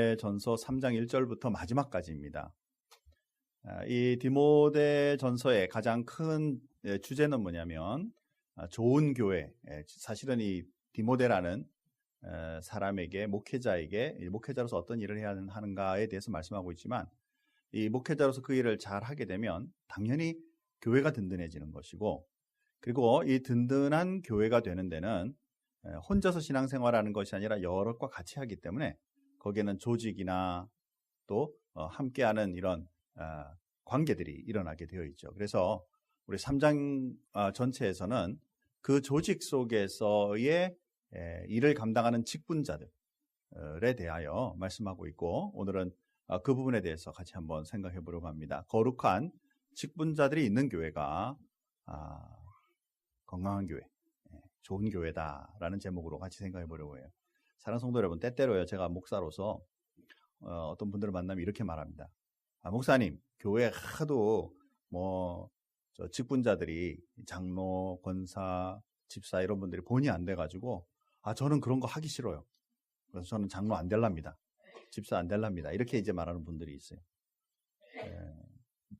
디모데전서 3장 1절부터 마지막까지입니다. 이 디모데전서의 가장 큰 주제는 뭐냐면 좋은 교회, 사실은 이 디모데라는 사람에게 목회자로서 어떤 일을 해야 하는가에 대해서 말씀하고 있지만 이 목회자로서 그 일을 잘 하게 되면 당연히 교회가 든든해지는 것이고, 그리고 이 든든한 교회가 되는 데는 혼자서 신앙생활하는 것이 아니라 여럿과 같이 하기 때문에 거기에는 조직이나 또 함께하는 이런 관계들이 일어나게 되어 있죠. 그래서 우리 3장 전체에서는 그 조직 속에서의 일을 감당하는 직분자들에 대하여 말씀하고 있고, 오늘은 그 부분에 대해서 같이 한번 생각해 보려고 합니다. 거룩한 직분자들이 있는 교회가 건강한 교회, 좋은 교회다라는 제목으로 같이 생각해 보려고 해요. 사랑하는 성도 여러분, 때때로요, 제가 목사로서 어떤 분들을 만나면 이렇게 말합니다. 목사님, 교회 하도 저 직분자들이 장로, 권사, 집사 이런 분들이 본의 안 돼가지고 저는 그런 거 하기 싫어요. 그래서 저는 장로 안 될랍니다. 집사 안 될랍니다. 이렇게 이제 말하는 분들이 있어요.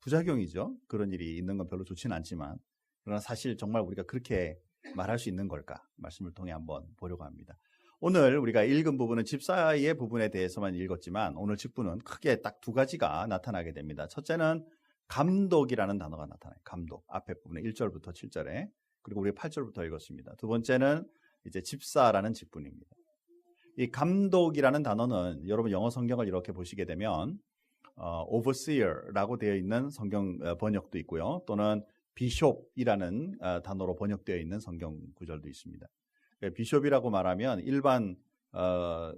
부작용이죠. 그런 일이 있는 건 별로 좋지는 않지만, 그러나 사실 정말 우리가 그렇게 말할 수 있는 걸까? 말씀을 통해 한번 보려고 합니다. 오늘 우리가 읽은 부분은 집사의 부분에 대해서만 읽었지만 오늘 직분은 크게 딱 두 가지가 나타나게 됩니다. 첫째는 감독이라는 단어가 나타나요. 감독. 앞에 부분에 1절부터 7절에, 그리고 우리 8절부터 읽었습니다. 두 번째는 이제 집사라는 직분입니다. 이 감독이라는 단어는 여러분 영어 성경을 이렇게 보시게 되면 overseer라고 되어 있는 성경 번역도 있고요. 또는 비숍이라는 단어로 번역되어 있는 성경 구절도 있습니다. 비숍이라고 말하면 일반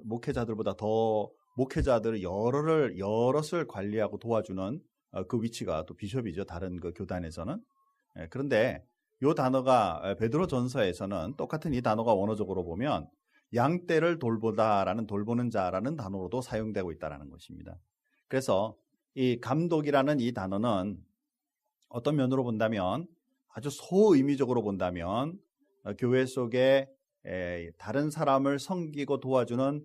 목회자들보다 더 목회자들 여럿을 관리하고 도와주는 그 위치가 또 비숍이죠. 다른 그 교단에서는. 그런데 이 단어가 베드로전서에서는 똑같은 이 단어가 원어적으로 보면 양떼를 돌보다라는, 돌보는 자라는 단어로도 사용되고 있다는 것입니다. 그래서 이 감독이라는 이 단어는 어떤 면으로 본다면, 아주 소의미적으로 본다면 교회 속에 다른 사람을 섬기고 도와주는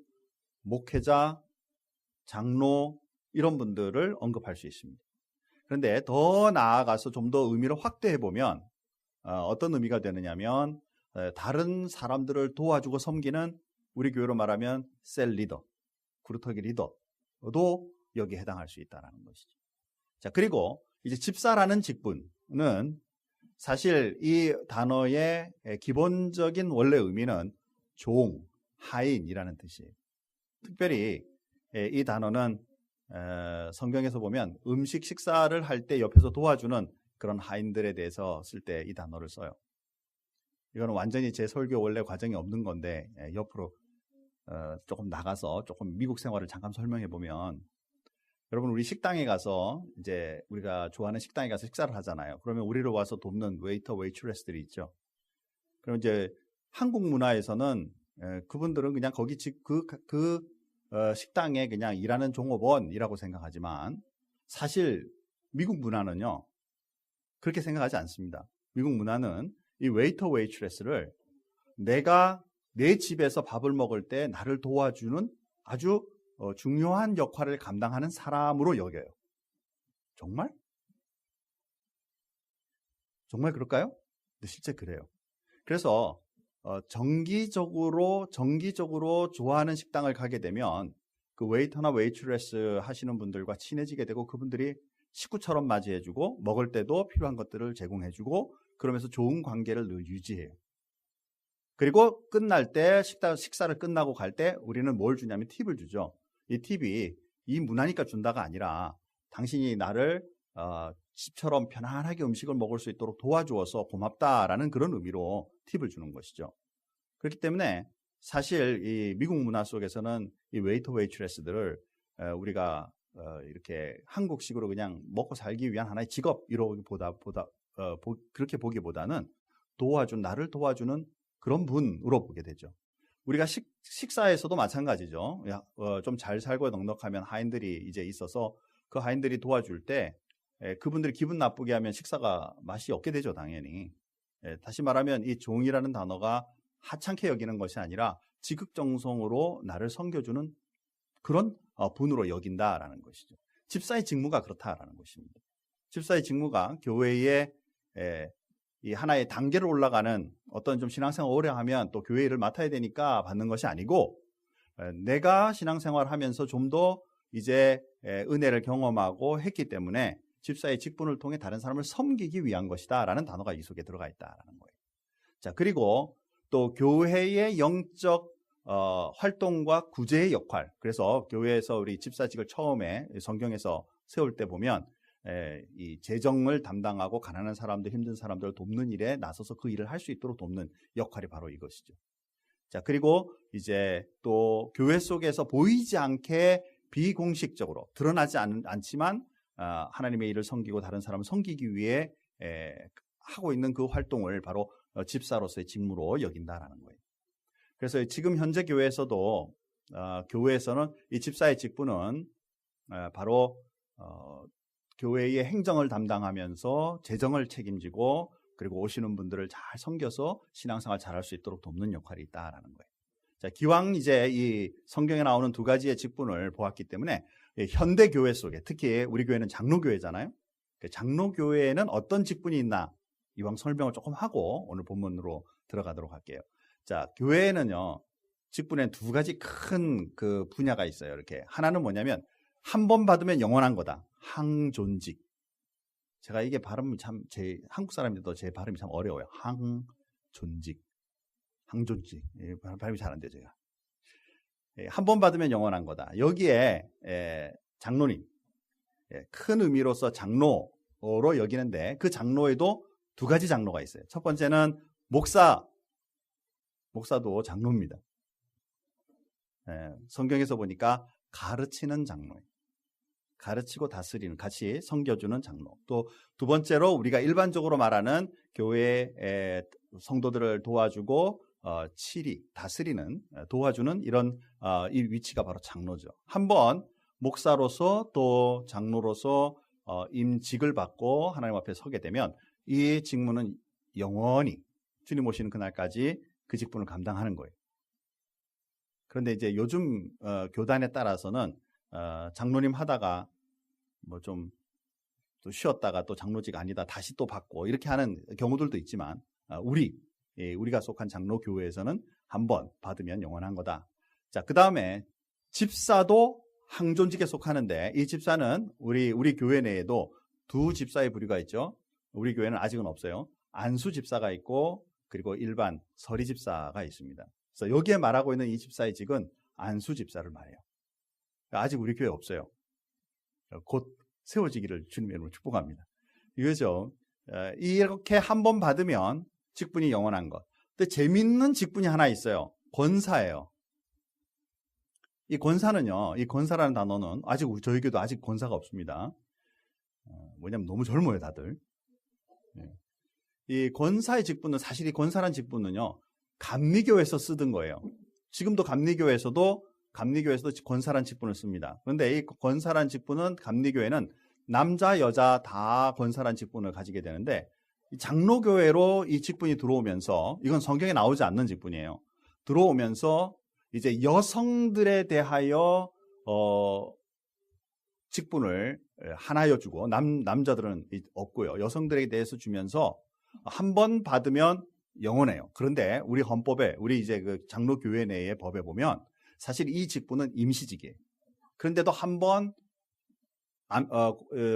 목회자, 장로 이런 분들을 언급할 수 있습니다. 그런데 더 나아가서 좀 더 의미를 확대해 보면 어떤 의미가 되느냐면, 다른 사람들을 도와주고 섬기는, 우리 교회로 말하면 셀 리더, 구루터기 리더도 여기에 해당할 수 있다는 것이죠. 자, 그리고 이제 집사라는 직분은 사실 이 단어의 기본적인 원래 의미는 종, 하인이라는 뜻이에요. 특별히 이 단어는 성경에서 보면 음식 식사를 할 때 옆에서 도와주는 그런 하인들에 대해서 쓸 때 이 단어를 써요. 이거는 완전히 제 설교 원래 과정이 없는 건데 옆으로 조금 나가서 조금 미국 생활을 잠깐 설명해 보면, 여러분 우리 식당에 가서 이제 우리가 좋아하는 식당에 가서 식사를 하잖아요. 그러면 우리를 와서 돕는 웨이터, 웨이트레스들이 있죠. 그럼 이제 한국 문화에서는 그분들은 그냥 거기 식당에 그냥 일하는 종업원이라고 생각하지만, 사실 미국 문화는요 그렇게 생각하지 않습니다. 미국 문화는 이 웨이터, 웨이트레스를 내가 내 집에서 밥을 먹을 때 나를 도와주는 아주 중요한 역할을 감당하는 사람으로 여겨요. 정말? 정말 그럴까요? 근데 실제 그래요. 그래서 정기적으로 좋아하는 식당을 가게 되면 그 웨이터나 웨이트레스 하시는 분들과 친해지게 되고, 그분들이 식구처럼 맞이해주고 먹을 때도 필요한 것들을 제공해주고, 그러면서 좋은 관계를 늘 유지해요. 그리고 끝날 때 식사를 끝나고 갈 때 우리는 뭘 주냐면 팁을 주죠. 이 팁이 이 문화니까 준다가 아니라 당신이 나를 집처럼 편안하게 음식을 먹을 수 있도록 도와주어서 고맙다라는 그런 의미로 팁을 주는 것이죠. 그렇기 때문에 사실 이 미국 문화 속에서는 이 웨이터, 웨이트레스들을 우리가 이렇게 한국식으로 그냥 먹고 살기 위한 하나의 직업 이렇게 그렇게 보기보다는 나를 도와주는 그런 분으로 보게 되죠. 우리가 식사에서도 마찬가지죠. 좀 잘 살고 넉넉하면 하인들이 이제 있어서 그 하인들이 도와줄 때 그분들이 기분 나쁘게 하면 식사가 맛이 없게 되죠, 당연히. 다시 말하면 이 종이라는 단어가 하찮게 여기는 것이 아니라 지극정성으로 나를 섬겨주는 그런 분으로 여긴다라는 것이죠. 집사의 직무가 그렇다라는 것입니다. 집사의 직무가 교회의 이 하나의 단계를 올라가는 어떤 좀 신앙생활 오래 하면 또 교회 일을 맡아야 되니까 받는 것이 아니고, 내가 신앙생활 하면서 좀 더 이제 은혜를 경험하고 했기 때문에 집사의 직분을 통해 다른 사람을 섬기기 위한 것이다 라는 단어가 이 속에 들어가 있다라는 거예요. 자, 그리고 또 교회의 영적 활동과 구제의 역할. 그래서 교회에서 우리 집사직을 처음에 성경에서 세울 때 보면 이 재정을 담당하고 가난한 사람들, 힘든 사람들을 돕는 일에 나서서 그 일을 할 수 있도록 돕는 역할이 바로 이것이죠. 자, 그리고 이제 또 교회 속에서 보이지 않게 비공식적으로 드러나지 않지만 하나님의 일을 섬기고 다른 사람을 섬기기 위해 하고 있는 그 활동을 바로 집사로서의 직무로 여긴다라는 거예요. 그래서 지금 현재 교회에서도 교회에서는 이 집사의 직분은 바로 교회의 행정을 담당하면서 재정을 책임지고 그리고 오시는 분들을 잘 섬겨서 신앙생활 잘할 수 있도록 돕는 역할이 있다라는 거예요. 자, 기왕 이제 이 성경에 나오는 두 가지의 직분을 보았기 때문에 현대 교회 속에, 특히 우리 교회는 장로교회잖아요. 장로교회에는 어떤 직분이 있나 이왕 설명을 조금 하고 오늘 본문으로 들어가도록 할게요. 자, 교회에는요 직분에 두 가지 큰 그 분야가 있어요. 이렇게 하나는 뭐냐면 한 번 받으면 영원한 거다. 항존직. 제가 이게 발음이 참 한국 사람인데도 제 발음이 참 어려워요. 항존직. 항존직. 발음이 잘 안 돼요, 제가. 한 번 받으면 영원한 거다. 여기에 장로님, 큰 의미로서 장로로 여기는데 그 장로에도 두 가지 장로가 있어요. 첫 번째는 목사도 장로입니다. 성경에서 보니까 가르치는 장로예요. 가르치고 다스리는, 같이 섬겨주는 장로. 또 두 번째로 우리가 일반적으로 말하는 교회의 성도들을 도와주고 치리, 다스리는, 도와주는 이런 이 위치가 바로 장로죠. 한번 목사로서 또 장로로서 임직을 받고 하나님 앞에 서게 되면 이 직무는 영원히 주님 오시는 그날까지 그 직분을 감당하는 거예요. 그런데 이제 요즘 교단에 따라서는 장로님 하다가 뭐 좀 또 쉬었다가 또 장로직 아니다 다시 또 받고 이렇게 하는 경우들도 있지만 우리가 속한 장로교회에서는 한번 받으면 영원한 거다. 자, 그 다음에 집사도 항존직에 속하는데 이 집사는 우리 교회 내에도 두 집사의 부류가 있죠. 우리 교회는 아직은 없어요. 안수 집사가 있고 그리고 일반 서리 집사가 있습니다. 그래서 여기에 말하고 있는 이 집사의 직은 안수 집사를 말해요. 아직 우리 교회 없어요. 곧 세워지기를 주님의 이름으로 축복합니다. 이거죠. 이렇게 한 번 받으면 직분이 영원한 것. 근데 재밌는 직분이 하나 있어요. 권사예요. 이 권사는요, 이 권사라는 단어는 아직 저에게도 아직 권사가 없습니다. 뭐냐면 너무 젊어요, 다들. 이 권사의 직분은 사실 이 권사라는 직분은요, 감리교에서 쓰던 거예요. 지금도 감리교에서도 권사란 직분을 씁니다. 그런데 이 권사란 직분은 감리교회는 남자, 여자 다 권사란 직분을 가지게 되는데 이 장로교회로 이 직분이 들어오면서 이건 성경에 나오지 않는 직분이에요. 들어오면서 이제 여성들에 대하여 직분을 하나여 주고 남자들은 없고요. 여성들에 대해서 주면서 한 번 받으면 영원해요. 그런데 우리 헌법에 우리 이제 그 장로교회 내의 법에 보면 사실 이 직분은 임시직이에요. 그런데도 한번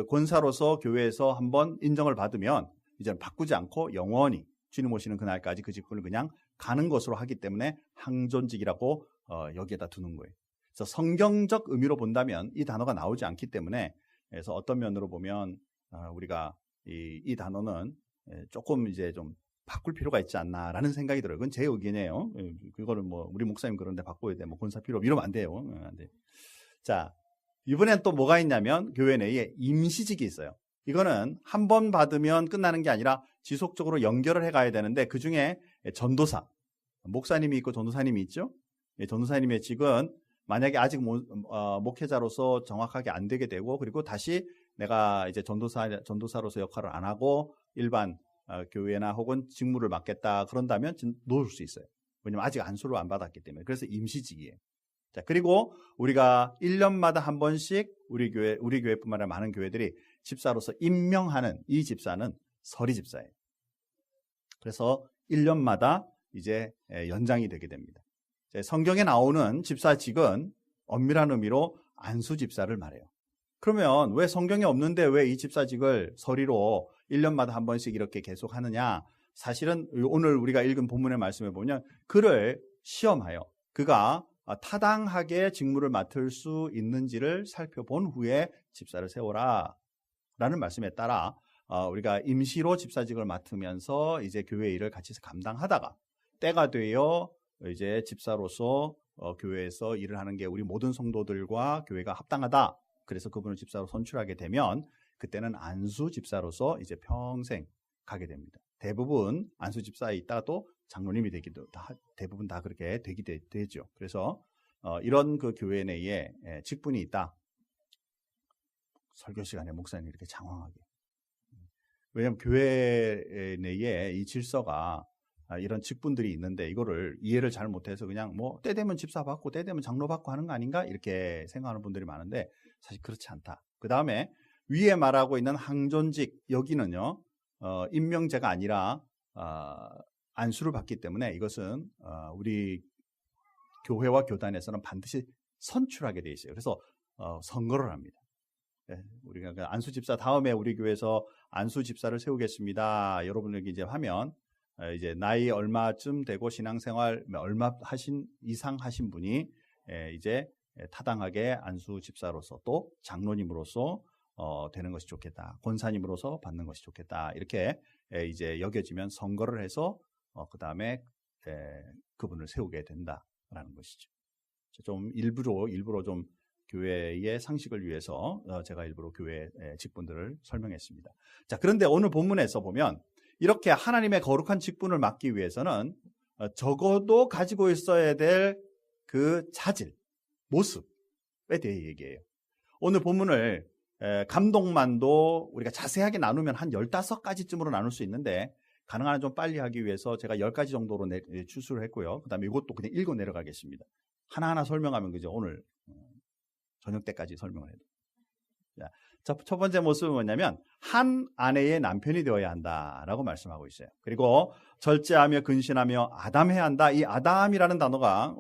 권사로서 교회에서 한번 인정을 받으면 이제는 바꾸지 않고 영원히 주님 오시는 그날까지 그 직분을 그냥 가는 것으로 하기 때문에 항존직이라고 여기에다 두는 거예요. 그래서 성경적 의미로 본다면 이 단어가 나오지 않기 때문에 그래서 어떤 면으로 보면 우리가 이 단어는 조금 이제 좀 바꿀 필요가 있지 않나라는 생각이 들어요. 그건 제 의견이에요. 그거를 뭐 우리 목사님 그런데 바꿔야 돼, 뭐 권사 필요 이러면 안 돼요. 안 돼. 자, 이번엔 또 뭐가 있냐면 교회 내에 임시직이 있어요. 이거는 한 번 받으면 끝나는 게 아니라 지속적으로 연결을 해가야 되는데 그 중에 전도사, 목사님이 있고 전도사님이 있죠. 전도사님의 직은 만약에 아직 목회자로서 정확하게 안 되게 되고 그리고 다시 내가 이제 전도사로서 역할을 안 하고 일반 교회나 혹은 직무를 맡겠다 그런다면 놓을 수 있어요. 왜냐면 아직 안수를 안 받았기 때문에. 그래서 임시직이에요. 자, 그리고 우리가 1년마다 한 번씩 우리 교회뿐만 아니라 많은 교회들이 집사로서 임명하는 이 집사는 서리 집사예요. 그래서 1년마다 이제 연장이 되게 됩니다. 성경에 나오는 집사직은 엄밀한 의미로 안수 집사를 말해요. 그러면 왜 성경에 없는데 왜 이 집사직을 서리로 1년마다 한 번씩 이렇게 계속 하느냐? 사실은 오늘 우리가 읽은 본문의 말씀에 보면 그를 시험하여 그가 타당하게 직무를 맡을 수 있는지를 살펴본 후에 집사를 세워라 라는 말씀에 따라 우리가 임시로 집사직을 맡으면서 이제 교회 일을 같이 감당하다가 때가 되어 이제 집사로서 교회에서 일을 하는 게 우리 모든 성도들과 교회가 합당하다. 그래서 그분을 집사로 선출하게 되면 그때는 안수 집사로서 이제 평생 가게 됩니다. 대부분 안수 집사에 있다가 또 장로님이 되기도 대부분 다 그렇게 되죠. 그래서 이런 그 교회 내에 직분이 있다. 설교 시간에 목사님이 이렇게 장황하게. 왜냐하면 교회 내에 이 질서가 이런 직분들이 있는데 이거를 이해를 잘 못해서 그냥 뭐 때 되면 집사 받고 때 되면 장로 받고 하는 거 아닌가 이렇게 생각하는 분들이 많은데 사실 그렇지 않다. 그 다음에 위에 말하고 있는 항존직 여기는요 임명제가 아니라 안수를 받기 때문에 이것은 우리 교회와 교단에서는 반드시 선출하게 돼 있어요. 그래서 선거를 합니다. 네, 우리가 안수 집사 다음에 우리 교회에서 안수 집사를 세우겠습니다. 여러분에게 이제 하면 이제 나이 얼마쯤 되고 신앙생활 얼마 이상 하신 분이 이제 타당하게 안수 집사로서 또 장로님으로서 되는 것이 좋겠다. 권사님으로서 받는 것이 좋겠다. 이렇게 이제 여겨지면 선거를 해서 그 다음에 그분을 세우게 된다라는 것이죠. 좀 일부러 좀 교회의 상식을 위해서 제가 일부러 교회 직분들을 설명했습니다. 자, 그런데 오늘 본문에서 보면 이렇게 하나님의 거룩한 직분을 맡기 위해서는 적어도 가지고 있어야 될 그 자질, 모습에 대해 얘기해요. 오늘 본문을 감동만도 우리가 자세하게 나누면 한 15가지쯤으로 나눌 수 있는데 가능한 한 좀 빨리 하기 위해서 제가 10가지 정도로 추수를 했고요. 그 다음에 이것도 그냥 읽어 내려가겠습니다. 하나하나 설명하면 그죠? 오늘 저녁 때까지 설명을 해도. 첫 번째 모습은 뭐냐면 한 아내의 남편이 되어야 한다라고 말씀하고 있어요. 그리고 절제하며 근신하며 아담해야 한다. 이 아담이라는 단어가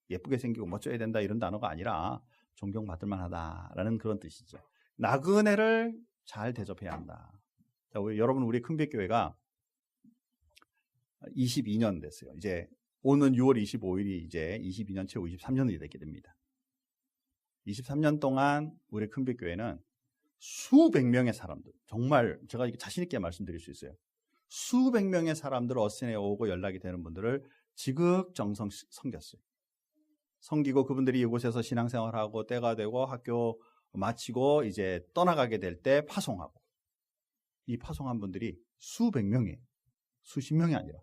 예쁘게 생기고 멋져야 된다 이런 단어가 아니라 존경받을 만하다라는 그런 뜻이죠. 나그네를 잘 대접해야 한다. 자, 여러분 우리 큰빛교회가 22년 됐어요. 이제 오는 6월 25일이 이제 22년 채 23년이 되게 됩니다. 23년 동안 우리 큰빛교회는 수백 명의 사람들, 정말 제가 자신 있게 말씀드릴 수 있어요. 수백 명의 사람들 어신에 오고 연락이 되는 분들을 지극정성 섬겼어요. 섬기고 그분들이 이곳에서 신앙생활하고 때가 되고 학교 마치고 이제 떠나가게 될 때 파송하고 이 파송한 분들이 수백 명이에요. 수십 명이 아니라.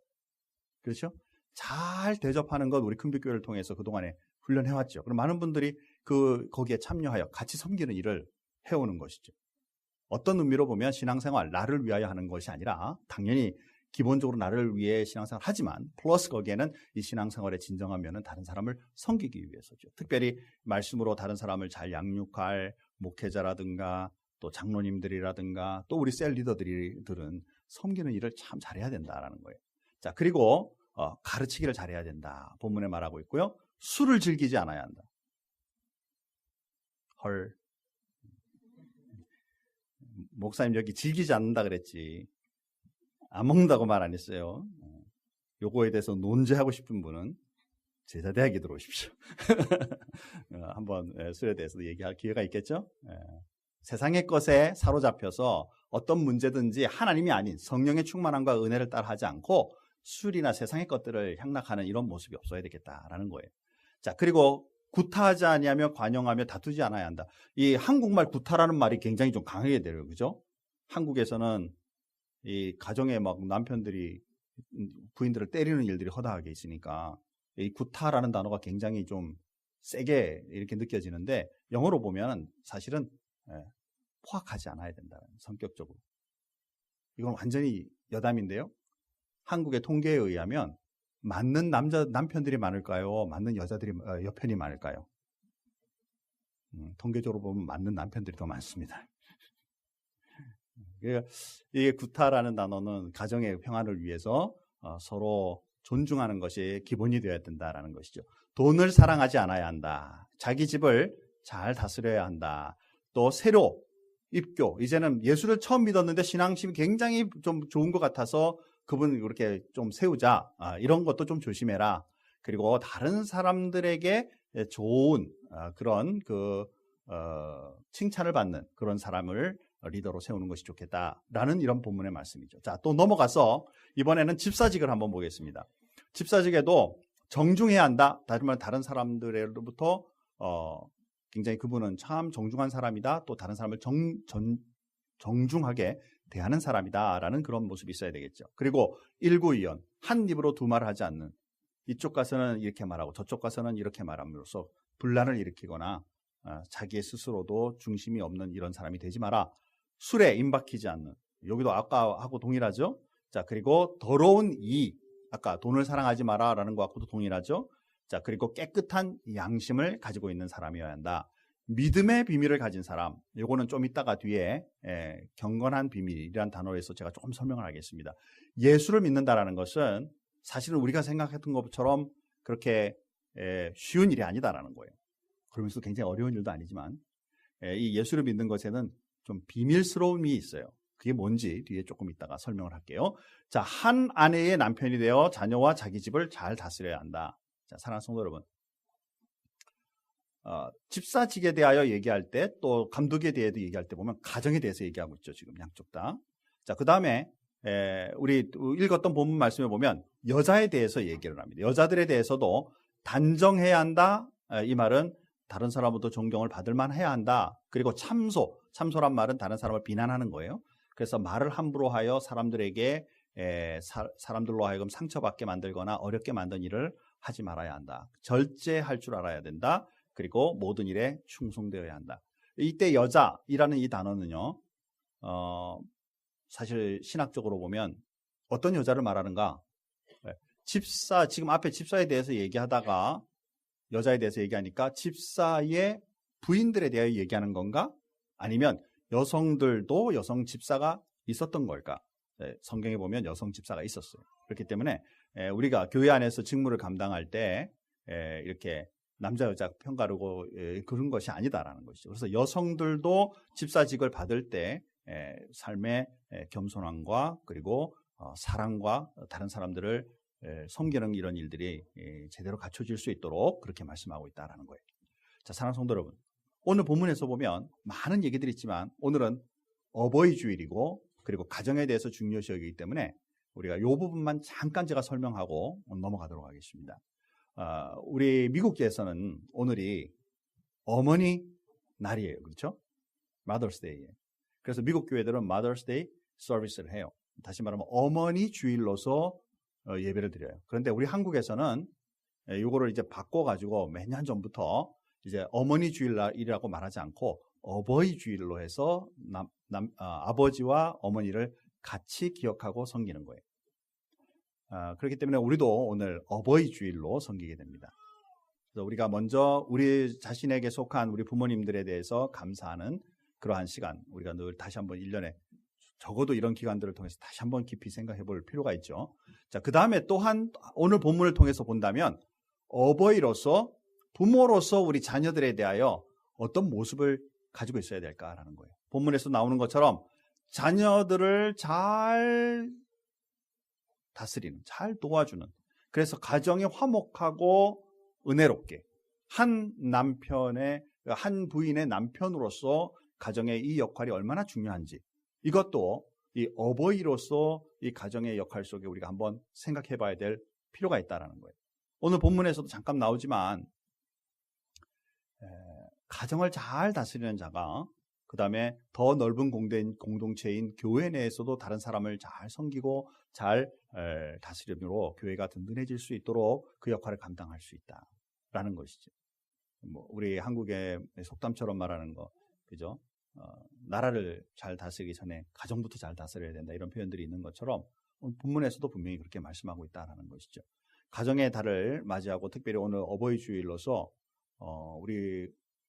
그렇죠? 잘 대접하는 것 우리 큰빛교회를 통해서 그동안에 훈련해왔죠. 그럼 많은 분들이 거기에 참여하여 같이 섬기는 일을 해오는 것이죠. 어떤 의미로 보면 신앙생활, 나를 위하여 하는 것이 아니라 당연히 기본적으로 나를 위해 신앙생활 하지만 플러스 거기에는 이 신앙생활의 진정한 면은 다른 사람을 섬기기 위해서죠. 특별히 말씀으로 다른 사람을 잘 양육할 목회자라든가 또 장로님들이라든가 또 우리 셀 리더들은 섬기는 일을 참 잘해야 된다라는 거예요. 자, 그리고 가르치기를 잘해야 된다. 본문에 말하고 있고요. 술을 즐기지 않아야 한다. 헐. 목사님 여기 즐기지 않는다 그랬지. 안 먹는다고 말 안 했어요. 요거에 대해서 논제하고 싶은 분은 제자대학에 들어오십시오. 한번 술에 대해서 얘기할 기회가 있겠죠. 세상의 것에 사로잡혀서 어떤 문제든지 하나님이 아닌 성령의 충만함과 은혜를 따라 하지 않고 술이나 세상의 것들을 향락하는 이런 모습이 없어야 되겠다라는 거예요. 자, 그리고 구타하지 아니하며 관용하며 다투지 않아야 한다. 이 한국말 구타라는 말이 굉장히 좀 강하게 돼요. 그죠? 한국에서는 이 가정에 막 남편들이 부인들을 때리는 일들이 허다하게 있으니까 이 구타라는 단어가 굉장히 좀 세게 이렇게 느껴지는데 영어로 보면 사실은 포악하지 않아야 된다. 성격적으로. 이건 완전히 여담인데요. 한국의 통계에 의하면 맞는 남편들이 많을까요? 맞는 여편이 많을까요? 통계적으로 보면 맞는 남편들이 더 많습니다. 이게 구타라는 단어는 가정의 평안을 위해서 서로 존중하는 것이 기본이 되어야 된다라는 것이죠. 돈을 사랑하지 않아야 한다. 자기 집을 잘 다스려야 한다. 또 세로, 입교. 이제는 예수를 처음 믿었는데 신앙심이 굉장히 좀 좋은 것 같아서 그분을 그렇게 좀 세우자. 이런 것도 좀 조심해라. 그리고 다른 사람들에게 좋은 그런 칭찬을 받는 그런 사람을 리더로 세우는 것이 좋겠다라는 이런 본문의 말씀이죠. 자, 또 넘어가서 이번에는 집사직을 한번 보겠습니다. 집사직에도 정중해야 한다. 다른 사람들로부터 굉장히 그분은 참 정중한 사람이다. 또 다른 사람을 정중하게 대하는 사람이다라는 그런 모습이 있어야 되겠죠. 그리고 일구이연, 한 입으로 두 말을 하지 않는, 이쪽 가서는 이렇게 말하고 저쪽 가서는 이렇게 말함으로써 분란을 일으키거나 자기의 스스로도 중심이 없는 이런 사람이 되지 마라. 술에 임박히지 않는, 여기도 아까 하고 동일하죠. 자, 그리고 더러운 이, 아까 돈을 사랑하지 마라라는 것하고도 동일하죠. 자, 그리고 깨끗한 양심을 가지고 있는 사람이어야 한다. 믿음의 비밀을 가진 사람, 요거는 좀 이따가 뒤에 경건한 비밀이라는 단어에서 제가 조금 설명을 하겠습니다. 예수를 믿는다라는 것은 사실은 우리가 생각했던 것처럼 그렇게 쉬운 일이 아니다라는 거예요. 그러면서 굉장히 어려운 일도 아니지만 이 예수를 믿는 것에는 좀 비밀스러움이 있어요. 그게 뭔지 뒤에 조금 이따가 설명을 할게요. 자, 한 아내의 남편이 되어 자녀와 자기 집을 잘 다스려야 한다. 자, 사랑하는 성도 여러분, 집사직에 대하여 얘기할 때 또 감독에 대해서 얘기할 때 보면 가정에 대해서 얘기하고 있죠. 지금 양쪽 다. 자, 그 다음에 우리 읽었던 본문 말씀에 보면 여자에 대해서 얘기를 합니다. 여자들에 대해서도 단정해야 한다. 이 말은 다른 사람으로부터 존경을 받을 만해야 한다. 그리고 참소란 말은 다른 사람을 비난하는 거예요. 그래서 말을 함부로 하여 사람들에게 사람들로 하여금 상처받게 만들거나 어렵게 만든 일을 하지 말아야 한다. 절제할 줄 알아야 된다. 그리고 모든 일에 충성되어야 한다. 이때 여자이라는 이 단어는요, 사실 신학적으로 보면 어떤 여자를 말하는가? 지금 앞에 집사에 대해서 얘기하다가 여자에 대해서 얘기하니까 집사의 부인들에 대해 얘기하는 건가? 아니면 여성들도 여성 집사가 있었던 걸까? 성경에 보면 여성 집사가 있었어요. 그렇기 때문에 우리가 교회 안에서 직무를 감당할 때 이렇게 남자 여자 편가르고 그런 것이 아니다라는 것이죠. 그래서 여성들도 집사직을 받을 때 삶의 겸손함과 그리고 사랑과 다른 사람들을 섬기는 이런 일들이 제대로 갖춰질 수 있도록 그렇게 말씀하고 있다라는 거예요. 자, 사랑하는 성도 여러분, 오늘 본문에서 보면 많은 얘기들이 있지만 오늘은 어버이 주일이고 그리고 가정에 대해서 중요시 여기기 때문에 우리가 이 부분만 잠깐 제가 설명하고 넘어가도록 하겠습니다. 우리 미국계에서는 오늘이 어머니 날이에요. 그렇죠? Mother's Day예요. 그래서 미국 교회들은 Mother's Day 서비스를 해요. 다시 말하면 어머니 주일로서 예배를 드려요. 그런데 우리 한국에서는 이거를 이제 바꿔가지고 몇 년 전부터 이제 어머니 주일이라고 말하지 않고 어버이 주일로 해서 아버지와 어머니를 같이 기억하고 섬기는 거예요. 그렇기 때문에 우리도 오늘 어버이 주일로 섬기게 됩니다. 그래서 우리가 먼저 우리 자신에게 속한 우리 부모님들에 대해서 감사하는 그러한 시간, 우리가 늘 다시 한번 1년에 적어도 이런 기간들을 통해서 다시 한번 깊이 생각해 볼 필요가 있죠. 자, 그 다음에 또한 오늘 본문을 통해서 본다면 어버이로서, 부모로서 우리 자녀들에 대하여 어떤 모습을 가지고 있어야 될까라는 거예요. 본문에서 나오는 것처럼 자녀들을 잘 다스리는, 잘 도와주는, 그래서 가정이 화목하고 은혜롭게 한 부인의 남편으로서 가정의 이 역할이 얼마나 중요한지, 이것도 이 어버이로서 이 가정의 역할 속에 우리가 한번 생각해 봐야 될 필요가 있다는 거예요. 오늘 본문에서도 잠깐 나오지만 가정을 잘 다스리는 자가 그 다음에 더 넓은 공동체인 교회 내에서도 다른 사람을 잘 섬기고 잘 다스림으로 교회가 든든해질 수 있도록 그 역할을 감당할 수 있다라는 것이죠. 우리 한국의 속담처럼 말하는 거, 그죠? 나라를 잘 다스리기 전에 가정부터 잘 다스려야 된다, 이런 표현들이 있는 것처럼 본문에서도 분명히 그렇게 말씀하고 있다라는 것이죠. 가정의 달을 맞이하고 특별히 오늘 어버이 주일로서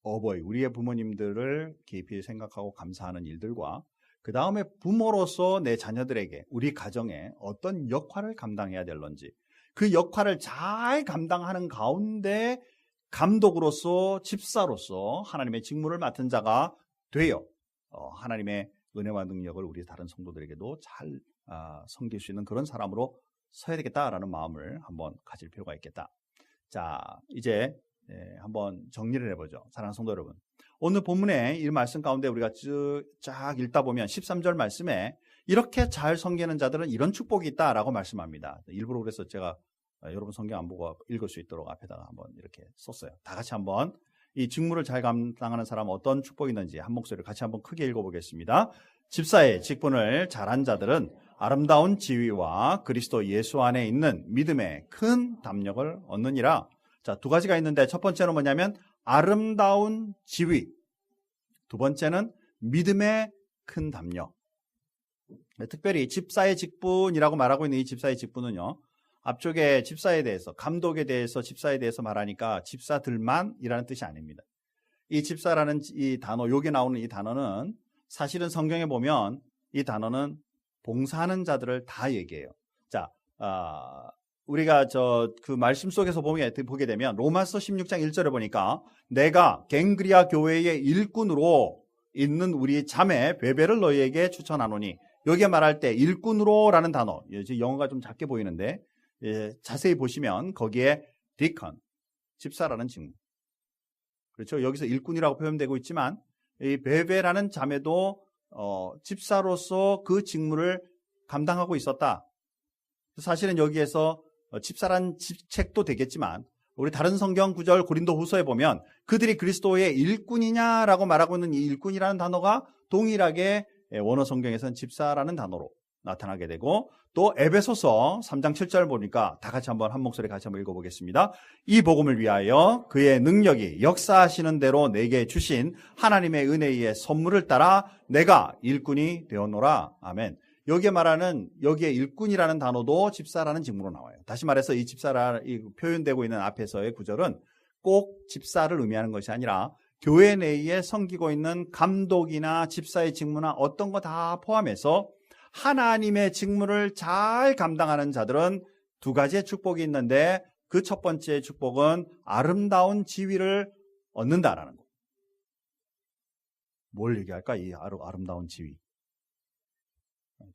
우리의 부모님들을 깊이 생각하고 감사하는 일들과 그 다음에 부모로서 내 자녀들에게 우리 가정에 어떤 역할을 감당해야 될런지 그 역할을 잘 감당하는 가운데 감독으로서 집사로서 하나님의 직무를 맡은 자가 되어 하나님의 은혜와 능력을 우리 다른 성도들에게도 잘 섬길 수 있는 그런 사람으로 서야 되겠다라는 마음을 한번 가질 필요가 있겠다. 자, 이제 한번 정리를 해보죠. 사랑하는 성도 여러분, 오늘 본문의 이 말씀 가운데 우리가 쫙 읽다 보면 13절 말씀에 이렇게 잘 섬기는 자들은 이런 축복이 있다라고 말씀합니다. 일부러 그래서 제가 여러분 성경 안 보고 읽을 수 있도록 앞에다가 한번 이렇게 썼어요. 다 같이 한번 이 직무를 잘 감당하는 사람은 어떤 축복이 있는지 한 목소리로 같이 한번 크게 읽어보겠습니다. 집사의 직분을 잘한 자들은 아름다운 지위와 그리스도 예수 안에 있는 믿음의 큰 담력을 얻느니라. 자, 두 가지가 있는데 첫 번째는 뭐냐면 아름다운 지위, 두 번째는 믿음의 큰 담력. 특별히 집사의 직분이라고 말하고 있는 이 집사의 직분은요, 앞쪽에 집사에 대해서, 감독에 대해서, 집사에 대해서 말하니까 집사들만이라는 뜻이 아닙니다. 이 집사라는 이 단어, 여기 나오는 이 단어는 사실은 성경에 보면 이 단어는 봉사하는 자들을 다 얘기해요. 자, 우리가 그 말씀 속에서 보게 되면 로마서 16장 1절에 보니까 내가 갱그리아 교회의 일꾼으로 있는 우리 자매 베베를 너희에게 추천하노니, 여기에 말할 때 일꾼으로라는 단어, 영어가 좀 작게 보이는데 자세히 보시면 거기에 디컨, 집사라는 직무, 그렇죠? 여기서 일꾼이라고 표현되고 있지만 이 베베라는 자매도 집사로서 그 직무를 감당하고 있었다. 사실은 여기에서 집사란 책도 되겠지만 우리 다른 성경 구절 고린도후서에 보면 그들이 그리스도의 일꾼이냐라고 말하고 있는 이 일꾼이라는 단어가 동일하게 원어 성경에서는 집사라는 단어로 나타나게 되고, 또 에베소서 3장 7절 보니까 다 같이 한번 한 목소리 같이 한번 읽어보겠습니다. 이 복음을 위하여 그의 능력이 역사하시는 대로 내게 주신 하나님의 은혜의 선물을 따라 내가 일꾼이 되었노라. 아멘. 여기에 말하는, 여기에 일꾼이라는 단어도 집사라는 직무로 나와요. 다시 말해서 이 집사라 표현되고 있는 앞에서의 구절은 꼭 집사를 의미하는 것이 아니라 교회 내에 섬기고 있는 감독이나 집사의 직무나 어떤 거 다 포함해서 하나님의 직무를 잘 감당하는 자들은 두 가지의 축복이 있는데 그 첫 번째 축복은 아름다운 지위를 얻는다라는 거. 뭘 얘기할까? 이 아름다운 지위.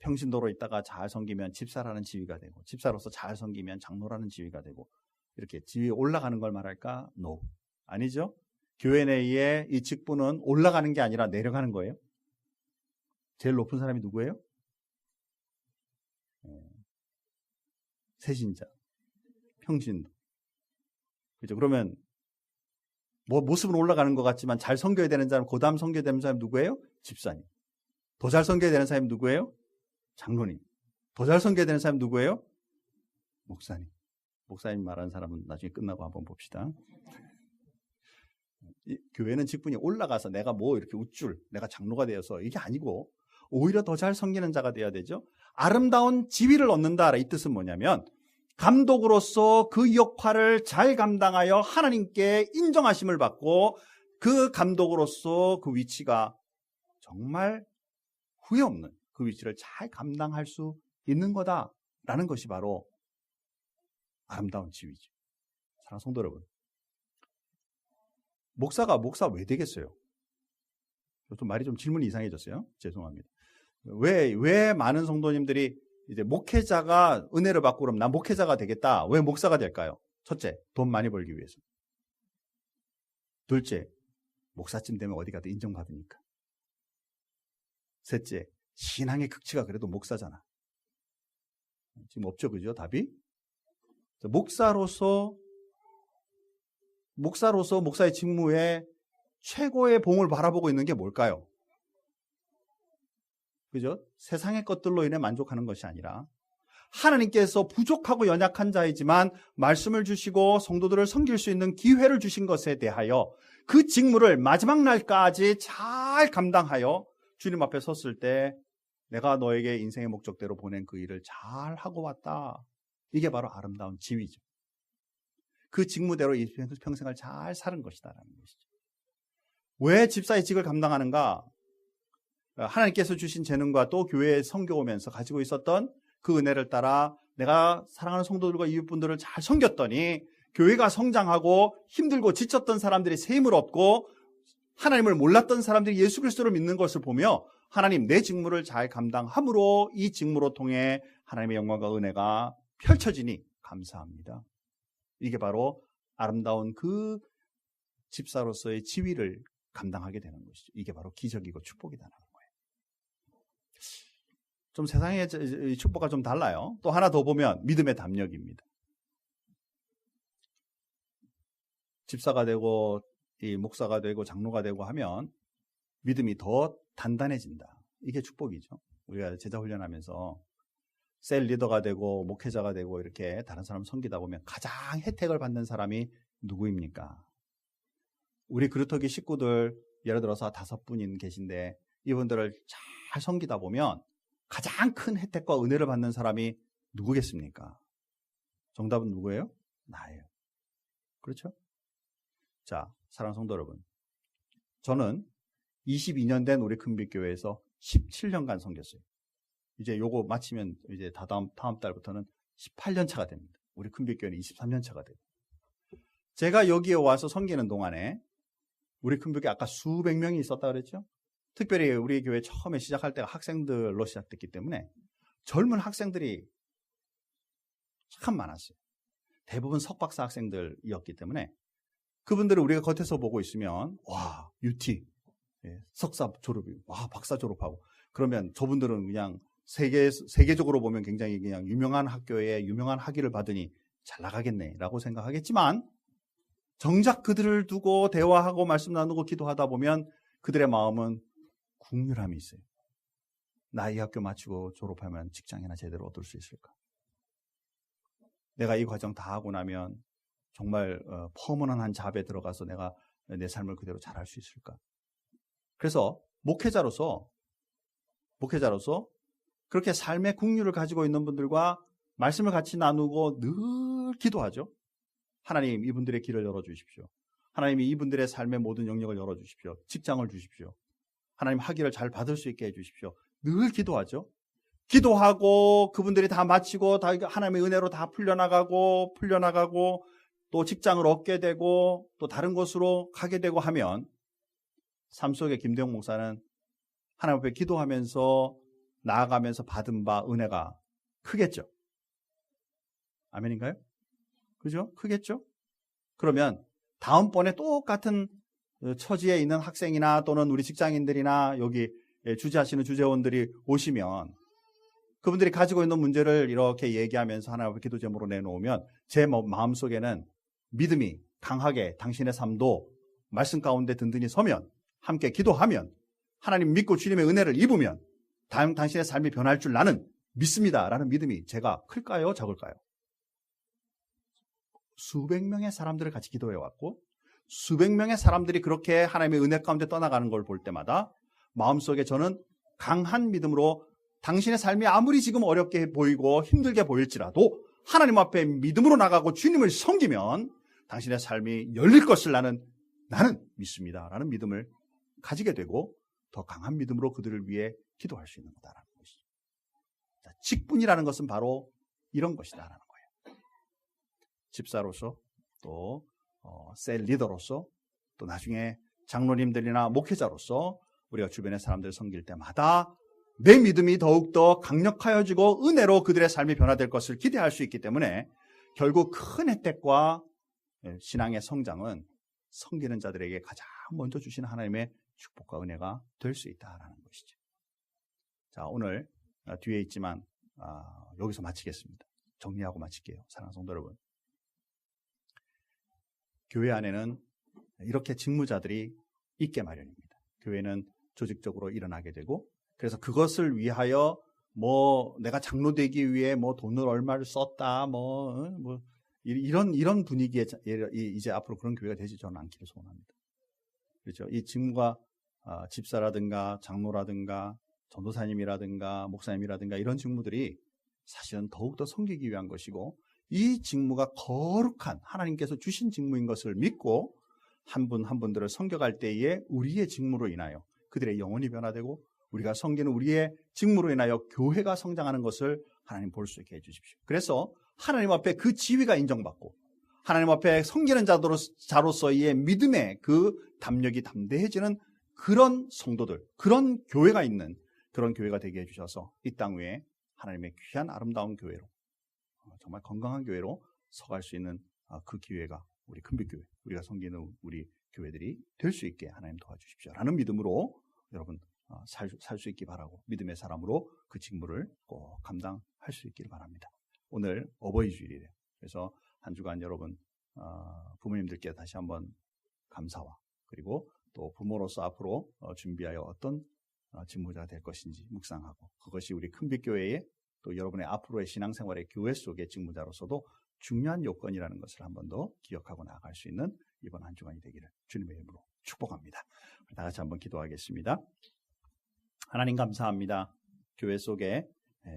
평신도로 있다가 잘 섬기면 집사라는 지위가 되고, 집사로서 잘 섬기면 장로라는 지위가 되고, 이렇게 지위에 올라가는 걸 말할까? No. 아니죠? 교회 내에 이 직분은 올라가는 게 아니라 내려가는 거예요. 제일 높은 사람이 누구예요? 세신자, 평신도. 그죠? 그러면 모습은 올라가는 것 같지만 잘 섬겨야 되는 사람, 그 다음 섬겨야 되는 사람이 누구예요? 집사님. 더 잘 섬겨야 되는 사람이 누구예요? 장로님. 더 잘 섬겨야 되는 사람이 누구예요? 목사님. 목사님 말하는 사람은 나중에 끝나고 한번 봅시다. 교회는 직분이 올라가서 내가 뭐 이렇게 우쭐, 내가 장로가 되어서 이게 아니고 오히려 더 잘 섬기는 자가 되어야 되죠. 아름다운 지위를 얻는다, 이 뜻은 뭐냐면 감독으로서 그 역할을 잘 감당하여 하나님께 인정하심을 받고 그 감독으로서 그 위치가 정말 후회 없는 그 위치를 잘 감당할 수 있는 거다라는 것이 바로 아름다운 지위죠. 사랑하는 성도 여러분, 목사 왜 되겠어요? 좀 말이 좀 질문이 이상해졌어요. 죄송합니다. 왜 많은 성도님들이 이제 목회자가 은혜를 받고 그럼 난 목회자가 되겠다. 왜 목사가 될까요? 첫째, 돈 많이 벌기 위해서. 둘째, 목사쯤 되면 어디 가도 인정받으니까. 셋째, 신앙의 극치가 그래도 목사잖아. 지금 없죠, 그죠? 답이? 목사로서 목사의 직무에 최고의 봉을 바라보고 있는 게 뭘까요? 그죠? 세상의 것들로 인해 만족하는 것이 아니라 하나님께서 부족하고 연약한 자이지만 말씀을 주시고 성도들을 섬길 수 있는 기회를 주신 것에 대하여 그 직무를 마지막 날까지 잘 감당하여 주님 앞에 섰을 때 내가 너에게 인생의 목적대로 보낸 그 일을 잘 하고 왔다. 이게 바로 아름다운 지위죠. 그 직무대로 이 평생을 잘 사는 것이다라는 것이죠. 왜 집사의 직을 감당하는가? 하나님께서 주신 재능과 또 교회에 섬겨오면서 가지고 있었던 그 은혜를 따라 내가 사랑하는 성도들과 이웃분들을 잘 섬겼더니 교회가 성장하고 힘들고 지쳤던 사람들이 새 힘을 얻고 하나님을 몰랐던 사람들이 예수 그리스도를 믿는 것을 보며 하나님 내 직무를 잘 감당함으로 이 직무로 통해 하나님의 영광과 은혜가 펼쳐지니 감사합니다. 이게 바로 아름다운 그 집사로서의 지위를 감당하게 되는 것이죠. 이게 바로 기적이고 축복이다라는 거예요. 좀 세상의 축복과 좀 달라요. 또 하나 더 보면 믿음의 담력입니다. 집사가 되고 이 목사가 되고 장로가 되고 하면 믿음이 더 단단해진다. 이게 축복이죠. 우리가 제자 훈련하면서 셀 리더가 되고 목회자가 되고 이렇게 다른 사람 섬기다 보면 가장 혜택을 받는 사람이 누구입니까? 우리 그루터기 식구들 예를 들어서 5분 계신데 이분들을 잘 섬기다 보면 가장 큰 혜택과 은혜를 받는 사람이 누구겠습니까? 정답은 누구예요? 나예요. 그렇죠? 자, 사랑하는 성도 여러분, 저는 22년 된 우리 큰빛교회에서 17년간 섬겼어요. 이제 요거 마치면 이제 다음 달부터는 18년 차가 됩니다. 우리 큰빛교회는 23년 차가 돼요. 제가 여기에 와서 섬기는 동안에 우리 큰빛교회 아까 수백 명이 있었다 그랬죠? 특별히 우리 교회 처음에 시작할 때가 학생들로 시작됐기 때문에 젊은 학생들이 참 많았어요. 대부분 석박사 학생들이었기 때문에 그분들을 우리가 겉에서 보고 있으면 와, UT 석사 졸업이, 와, 박사 졸업하고 그러면 저분들은 그냥 세계적으로 보면 굉장히 그냥 유명한 학교에 유명한 학위를 받으니 잘 나가겠네라고 생각하겠지만 정작 그들을 두고 대화하고 말씀 나누고 기도하다 보면 그들의 마음은 국률함이 있어요. 나 이 학교 마치고 졸업하면 직장이나 제대로 얻을 수 있을까? 내가 이 과정 다 하고 나면 정말 퍼머넌한 잡에 들어가서 내가 내 삶을 그대로 잘할 수 있을까? 그래서 목회자로서 그렇게 삶의 국률을 가지고 있는 분들과 말씀을 같이 나누고 늘 기도하죠. 하나님 이분들의 길을 열어주십시오. 하나님이 이분들의 삶의 모든 영역을 열어주십시오. 직장을 주십시오. 하나님 학위를 잘 받을 수 있게 해주십시오. 늘 기도하죠. 기도하고 그분들이 다 마치고 다 하나님의 은혜로 다 풀려나가고 또 직장을 얻게 되고 또 다른 곳으로 가게 되고 하면 삶 속에 김대용 목사는 하나님 앞에 기도하면서 나아가면서 받은 바 은혜가 크겠죠. 아멘인가요? 그죠? 크겠죠? 그러면 다음번에 똑같은 처지에 있는 학생이나 또는 우리 직장인들이나 여기 주재하시는 주재원들이 오시면 그분들이 가지고 있는 문제를 이렇게 얘기하면서 하나님 앞에 기도 제목으로 내놓으면 제 마음속에는 믿음이 강하게 당신의 삶도 말씀 가운데 든든히 서면 함께 기도하면 하나님 믿고 주님의 은혜를 입으면 당신의 삶이 변할 줄 나는 믿습니다 라는 믿음이 제가 클까요? 적을까요? 수백 명의 사람들을 같이 기도해왔고 수백 명의 사람들이 그렇게 하나님의 은혜 가운데 떠나가는 걸 볼 때마다 마음속에 저는 강한 믿음으로 당신의 삶이 아무리 지금 어렵게 보이고 힘들게 보일지라도 하나님 앞에 믿음으로 나가고 주님을 섬기면 당신의 삶이 열릴 것을 나는 믿습니다 라는 믿음을 가지게 되고 더 강한 믿음으로 그들을 위해 기도할 수 있는 거다라는 것이죠. 직분이라는 것은 바로 이런 것이다라는 거예요. 집사로서 또 셀 리더로서 또 나중에 장로님들이나 목회자로서 우리가 주변의 사람들을 섬길 때마다 내 믿음이 더욱더 강력하여지고 은혜로 그들의 삶이 변화될 것을 기대할 수 있기 때문에 결국 큰 혜택과 신앙의 성장은 섬기는 자들에게 가장 먼저 주시는 하나님의 축복과 은혜가 될 수 있다라는 것이죠. 자, 오늘 뒤에 있지만 여기서 마치겠습니다. 정리하고 마칠게요. 사랑하는 성도 여러분. 교회 안에는 이렇게 직무자들이 있게 마련입니다. 교회는 조직적으로 일어나게 되고 그래서 그것을 위하여 내가 장로 되기 위해 돈을 얼마를 썼다 이런 분위기에 이제 앞으로 그런 교회가 되지 저는 않기를 소원합니다. 그렇죠? 이 직무가 집사라든가 장로라든가 전도사님이라든가 목사님이라든가 이런 직무들이 사실은 더욱더 섬기기 위한 것이고 이 직무가 거룩한 하나님께서 주신 직무인 것을 믿고 한 분 한 분들을 섬겨갈 때에 우리의 직무로 인하여 그들의 영혼이 변화되고 우리가 섬기는 우리의 직무로 인하여 교회가 성장하는 것을 하나님 볼 수 있게 해주십시오. 그래서 하나님 앞에 그 지위가 인정받고 하나님 앞에 섬기는 자로서의 믿음의 그 담력이 담대해지는 그런 성도들, 그런 교회가 있는 그런 교회가 되게 해주셔서 이 땅 위에 하나님의 귀한 아름다운 교회로 정말 건강한 교회로 서갈 수 있는 그 기회가 우리 큰빛교회, 우리가 섬기는 우리 교회들이 될 수 있게 하나님 도와주십시오 라는 믿음으로 여러분 살 수 있기 바라고 믿음의 사람으로 그 직무를 꼭 감당할 수 있기를 바랍니다. 오늘 어버이 주일이래요. 그래서 한 주간 여러분 부모님들께 다시 한번 감사와 그리고 또 부모로서 앞으로 준비하여 어떤 직무자가 될 것인지 묵상하고 그것이 우리 큰빛교회의 또 여러분의 앞으로의 신앙생활의 교회 속의 직무자로서도 중요한 요건이라는 것을 한 번 더 기억하고 나아갈 수 있는 이번 한 주간이 되기를 주님의 이름으로 축복합니다. 다 같이 한번 기도하겠습니다. 하나님 감사합니다. 교회 속에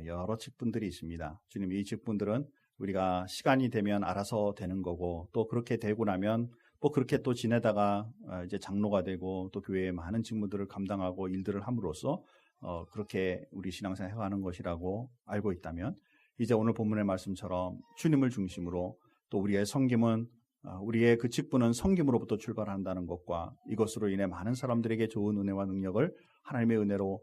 여러 직분들이 있습니다. 주님, 이 직분들은 우리가 시간이 되면 알아서 되는 거고 또 그렇게 되고 나면 뭐 그렇게 또 지내다가 이제 장로가 되고 또 교회의 많은 직무들을 감당하고 일들을 함으로써 그렇게 우리 신앙생활 해가는 것이라고 알고 있다면 이제 오늘 본문의 말씀처럼 주님을 중심으로 또 우리의 섬김은 우리의 그 직분은 섬김으로부터 출발한다는 것과 이것으로 인해 많은 사람들에게 좋은 은혜와 능력을 하나님의 은혜로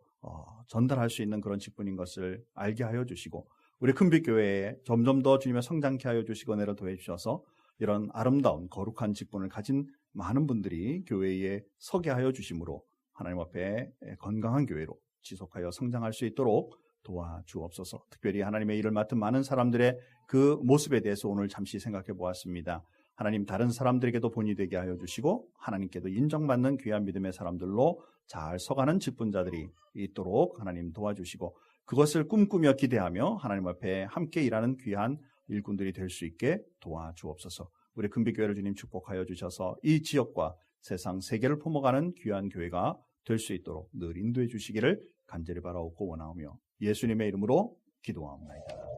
전달할 수 있는 그런 직분인 것을 알게 하여 주시고 우리 큰빛교회에 점점 더 주님의 성장케 하여 주시고 은혜를 더해 주셔서 이런 아름다운 거룩한 직분을 가진 많은 분들이 교회에 서게 하여 주심으로 하나님 앞에 건강한 교회로 지속하여 성장할 수 있도록 도와주옵소서. 특별히 하나님의 일을 맡은 많은 사람들의 그 모습에 대해서 오늘 잠시 생각해 보았습니다. 하나님 다른 사람들에게도 본이 되게 하여 주시고 하나님께도 인정받는 귀한 믿음의 사람들로 잘 서가는 직분자들이 있도록 하나님 도와주시고 그것을 꿈꾸며 기대하며 하나님 앞에 함께 일하는 귀한 일꾼들이 될 수 있게 도와주옵소서. 우리 큰빛교회를 주님 축복하여 주셔서 이 지역과 세상 세계를 품어가는 귀한 교회가 될 수 있도록 늘 인도해 주시기를 간절히 바라옵고 원하오며 예수님의 이름으로 기도하옵나이다.